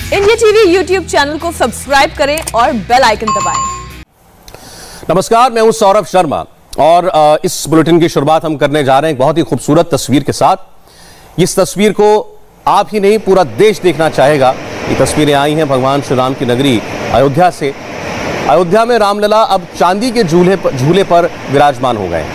India TV YouTube channel को subscribe करें और बेल आइकन दबाएं। नमस्कार, मैं हूं सौरभ शर्मा और इस बुलेटिन की शुरुआत हम करने जा रहे हैं एक बहुत ही खूबसूरत तस्वीर के साथ। इस तस्वीर को आप ही नहीं पूरा देश देखना चाहेगा। ये तस्वीरें आई हैं भगवान श्री राम की नगरी अयोध्या से। अयोध्या में रामलला अब चांदी के झूले पर विराजमान हो गए।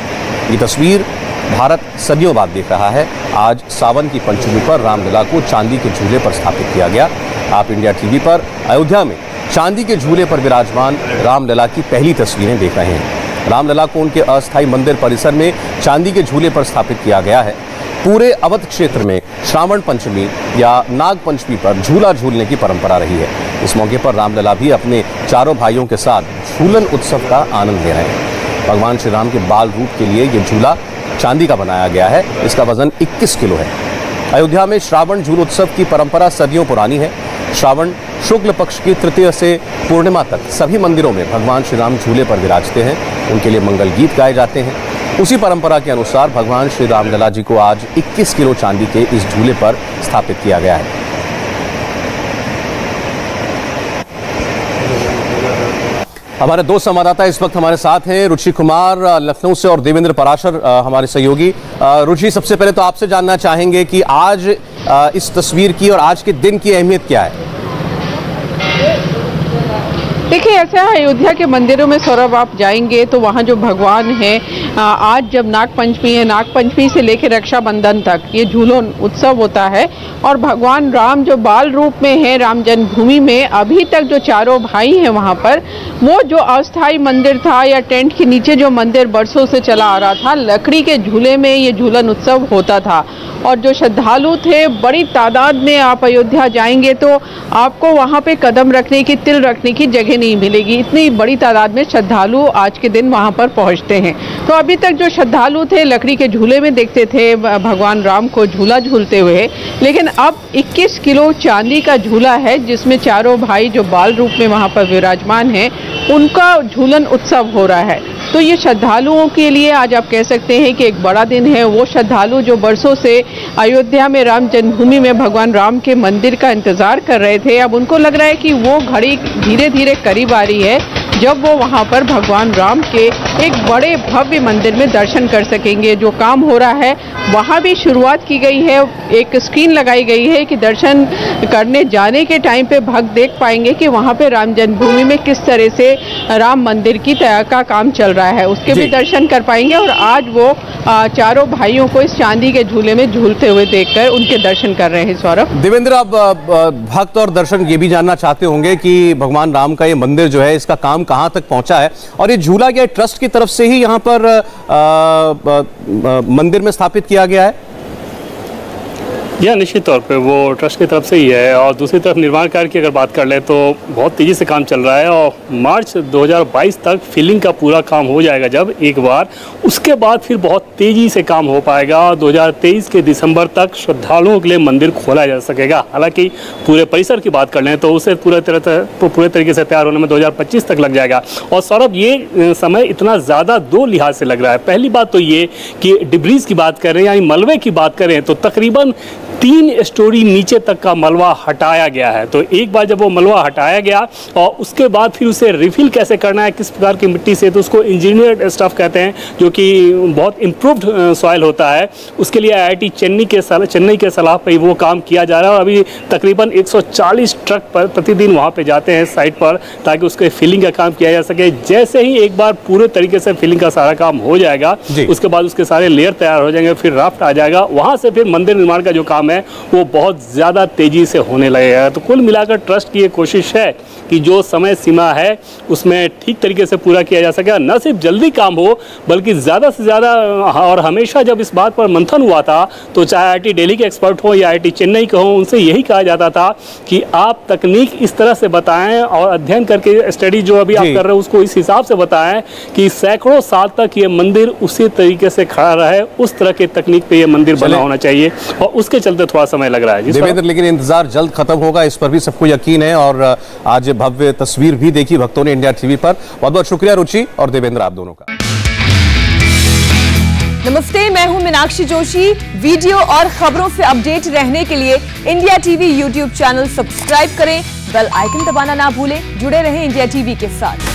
ये तस्वीर भारत सदियों बाद देख रहा है। आज सावन की पंचमी पर रामलला को चांदी के झूले पर स्थापित किया गया। आप इंडिया टीवी पर अयोध्या में चांदी के झूले पर विराजमान रामलला की पहली तस्वीरें देख रहे हैं। रामलला को उनके अस्थायी मंदिर परिसर में चांदी के झूले पर स्थापित किया गया है। पूरे अवध क्षेत्र में श्रावण पंचमी या नाग पंचमी पर झूला झूलने की परंपरा रही है। इस मौके पर रामलला भी अपने चारों भाइयों के साथ झूलन उत्सव का आनंद ले रहे हैं। भगवान श्री राम के बाल रूप के लिए ये झूला चांदी का बनाया गया है। इसका वजन 21 किलो है। अयोध्या में श्रावण झूलोत्सव की परंपरा सदियों पुरानी है। श्रावण शुक्ल पक्ष की तृतीय से पूर्णिमा तक सभी मंदिरों में भगवान श्री राम झूले पर विराजते हैं। उनके लिए मंगल गीत गाए जाते हैं। उसी परंपरा के अनुसार भगवान श्री रामलला जी को आज 21 किलो चांदी के इस झूले पर स्थापित किया गया है। हमारे दो संवाददाता इस वक्त हमारे साथ हैं, रुचि कुमार लखनऊ से और देवेंद्र पराशर हमारे सहयोगी। रुचि, सबसे पहले तो आपसे जानना चाहेंगे कि आज इस तस्वीर की और आज के दिन की अहमियत क्या है? देखिए, ऐसा है अयोध्या के मंदिरों में सौरभ आप जाएंगे तो वहाँ जो भगवान है, आज जब नाग पंचमी है, नाग पंचमी से लेकर रक्षाबंधन तक ये झूलन उत्सव होता है। और भगवान राम जो बाल रूप में है राम जन्मभूमि में, अभी तक जो चारों भाई हैं वहाँ पर, वो जो अस्थायी मंदिर था या टेंट के नीचे जो मंदिर बरसों से चला आ रहा था, लकड़ी के झूले में ये झूलन उत्सव होता था। और जो श्रद्धालु थे, बड़ी तादाद में आप अयोध्या जाएंगे तो आपको वहाँ पे कदम रखने की, तिल रखने की जगह नहीं मिलेगी। इतनी बड़ी तादाद में श्रद्धालु आज के दिन वहाँ पर पहुँचते हैं। तो अभी तक जो श्रद्धालु थे लकड़ी के झूले में देखते थे भगवान राम को झूला झूलते हुए, लेकिन अब 21 किलो चांदी का झूला है जिसमें चारों भाई जो बाल रूप में वहाँ पर विराजमान हैं, उनका झूलन उत्सव हो रहा है। तो ये श्रद्धालुओं के लिए आज आप कह सकते हैं कि एक बड़ा दिन है। वो श्रद्धालु जो बरसों से अयोध्या में राम जन्मभूमि में भगवान राम के मंदिर का इंतजार कर रहे थे, अब उनको लग रहा है कि वो घड़ी धीरे धीरे करीब आ रही है जब वो वहाँ पर भगवान राम के एक बड़े भव्य मंदिर में दर्शन कर सकेंगे। जो काम हो रहा है वहाँ भी शुरुआत की गई है। एक स्क्रीन लगाई गई है कि दर्शन करने जाने के टाइम पे भक्त देख पाएंगे कि वहाँ पे राम जन्मभूमि में किस तरह से राम मंदिर की का काम चल रहा है, उसके भी दर्शन कर पाएंगे। और आज वो चारों भाइयों को इस चांदी के झूले में झूलते हुए देखकर उनके दर्शन कर रहे हैं। सौरभ, देवेंद्र, अब भक्त और दर्शक ये भी जानना चाहते होंगे कि भगवान राम का ये मंदिर जो है, इसका काम कहाँ तक पहुंचा है और ये झूला क्या ट्रस्ट की तरफ से ही यहाँ पर मंदिर में स्थापित किया गया है? यह निश्चित तौर पे वो ट्रस्ट की तरफ से ही है। और दूसरी तरफ निर्माण कार्य की अगर बात कर ले तो बहुत तेज़ी से काम चल रहा है और मार्च 2022 तक फिलिंग का पूरा काम हो जाएगा जब एक बार, उसके बाद फिर बहुत तेज़ी से काम हो पाएगा। 2023 के दिसंबर तक श्रद्धालुओं के लिए मंदिर खोला जा सकेगा। हालांकि पूरे परिसर की बात कर लें तो उसे पूरे तरीके से तैयार होने में 2025 तक लग जाएगा। और सौरभ, ये समय इतना ज़्यादा दो लिहाज से लग रहा है। पहली बात तो ये कि डिब्रीज की बात करें यानी मलबे की बात करें तो तकरीबन 3 स्टोरी नीचे तक का मलबा हटाया गया है। तो एक बार जब वो मलबा हटाया गया और उसके बाद फिर उसे रिफिल कैसे करना है, किस प्रकार की मिट्टी से, तो उसको इंजीनियर्ड स्टफ कहते हैं, जो कि बहुत इम्प्रूव्ड सॉइल होता है। उसके लिए IIT चेन्नई के सलाह पर वो काम किया जा रहा है। और अभी तकरीबन 140 ट्रक पर प्रतिदिन वहाँ पर जाते हैं साइट पर, ताकि उसके फिलिंग का काम किया जा सके। जैसे ही एक बार पूरे तरीके से फिलिंग का सारा काम हो जाएगा, उसके बाद उसके सारे लेयर तैयार हो जाएंगे, फिर राफ्ट आ जाएगा। वहाँ से फिर मंदिर निर्माण का जो काम है वो बहुत ज़्यादा तेज़ी से होने लगेगा। तो कुल मिलाकर ट्रस्ट की ये कोशिश है कि जो समय सीमा है उसमें ठीक तरीके से पूरा किया जा सके। न सिर्फ जल्दी काम हो बल्कि ज़्यादा से ज़्यादा। और हमेशा जब इस बात पर मंथन हुआ था तो चाहे IIT दिल्ली के एक्सपर्ट हो या IIT चेन्नई के हो, उनसे यही कहा जाता था कि आप तकनीक इस तरह से बताएं और अध्ययन करके स्टडी जो अभी आप कर रहे हो उसको इस हिसाब से बताएं कि सैकड़ों साल तक ये मंदिर उसी तरीके से खड़ा रहे। उस तरह की तकनीक पे ये मंदिर बना होना चाहिए और उसके चलते थोड़ा समय लग रहा है। देवेंद्र, लेकिन इंतजार जल्द खत्म होगा, इस पर भी सबको यकीन है। और आज भव्य तस्वीर भी देखी भक्तों ने इंडिया टीवी पर। बहुत बहुत शुक्रिया रुचि और देवेंद्र, आप दोनों का। नमस्ते, मैं हूं मीनाक्षी जोशी। वीडियो और खबरों से अपडेट रहने के लिए India TV YouTube channel subscribe करें, बेल आइकन दबाना ना भूलें। जुड़े रहें इंडिया टीवी के साथ।